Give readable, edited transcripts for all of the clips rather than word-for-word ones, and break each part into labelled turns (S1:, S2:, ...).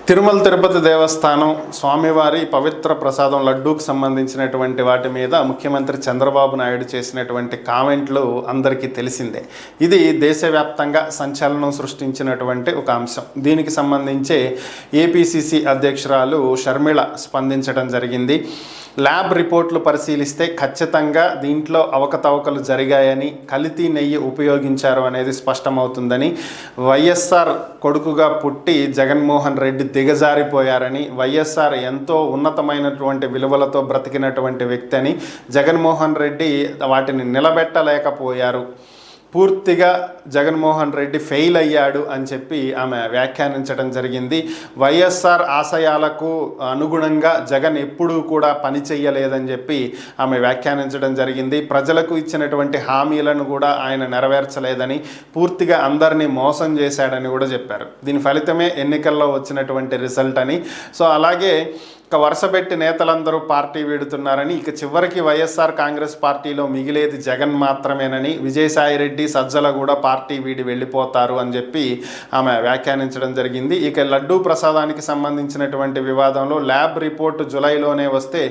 S1: తిరుమల తిరుపతి దేవస్థానం స్వామివారి పవిత్ర ప్రసాదం లడ్డూకు సంబంధించినటువంటి వాటి మీద ముఖ్యమంత్రి చంద్రబాబు నాయుడు చేసినటువంటి కామెంట్లు అందరికీ తెలిసిందే. ఇది దేశవ్యాప్తంగా సంచలనం సృష్టించినటువంటి ఒక అంశం. దీనికి సంబంధించి ఏపీసీసీ అధ్యక్షురాలు షర్మిళ స్పందించడం జరిగింది. ల్యాబ్ రిపోర్ట్లు పరిశీలిస్తే ఖచ్చితంగా దీంట్లో అవకతవకలు జరిగాయని, కల్తీ నెయ్యి ఉపయోగించారు అనేది స్పష్టమవుతుందని, వైఎస్ఆర్ కొడుకుగా పుట్టి జగన్మోహన్ రెడ్డి దిగజారిపోయారని, వైఎస్ఆర్ ఎంతో ఉన్నతమైనటువంటి విలువలతో బ్రతికినటువంటి వ్యక్తి అని, జగన్మోహన్ రెడ్డి వాటిని నిలబెట్టలేకపోయారు, పూర్తిగా జగన్మోహన్ రెడ్డి ఫెయిల్ అయ్యాడు అని చెప్పి ఆమె వ్యాఖ్యానించడం జరిగింది. వైఎస్ఆర్ ఆశయాలకు అనుగుణంగా జగన్ ఎప్పుడూ కూడా పని చెయ్యలేదని చెప్పి ఆమె వ్యాఖ్యానించడం జరిగింది. ప్రజలకు ఇచ్చినటువంటి హామీలను కూడా ఆయన నెరవేర్చలేదని, పూర్తిగా అందరినీ మోసం చేశాడని కూడా చెప్పారు. దీని ఫలితమే ఎన్నికల్లో వచ్చినటువంటి రిజల్ట్ అని. సో అలాగే వరుసపెట్టి నేతలందరూ పార్టీ వీడుతున్నారని, ఇక చివరికి వైఎస్ఆర్ కాంగ్రెస్ పార్టీలో మిగిలేది జగన్ మాత్రమేనని, విజయసాయిరెడ్డి సజ్జల కూడా పార్టీ వీడి వెళ్ళిపోతారు అని చెప్పి ఆమె వ్యాఖ్యానించడం జరిగింది. ఇక లడ్డూ ప్రసాదానికి సంబంధించినటువంటి వివాదంలో ల్యాబ్ రిపోర్టు జులైలోనే వస్తే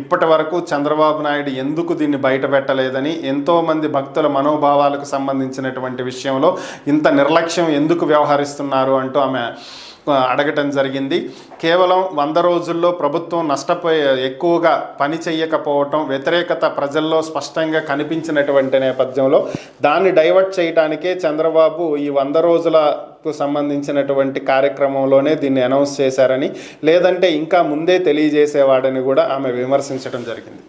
S1: ఇప్పటి వరకు చంద్రబాబు నాయుడు ఎందుకు దీన్ని బయటపెట్టలేదని, ఎంతోమంది భక్తుల మనోభావాలకు సంబంధించినటువంటి విషయంలో ఇంత నిర్లక్ష్యం ఎందుకు వ్యవహరిస్తున్నారు అంటూ ఆమె అడగటం జరిగింది. కేవలం 100 రోజుల్లో ప్రభుత్వం ఎక్కువగా పని చేయకపోవటం, వ్యతిరేకత ప్రజల్లో స్పష్టంగా కనిపించినటువంటి నేపథ్యంలో దాన్ని డైవర్ట్ చేయడానికే చంద్రబాబు ఈ 100 రోజులకు సంబంధించినటువంటి కార్యక్రమంలోనే దీన్ని అనౌన్స్ చేశారని, లేదంటే ఇంకా ముందే తెలియజేసేవాడని కూడా ఆమె విమర్శించడం జరిగింది.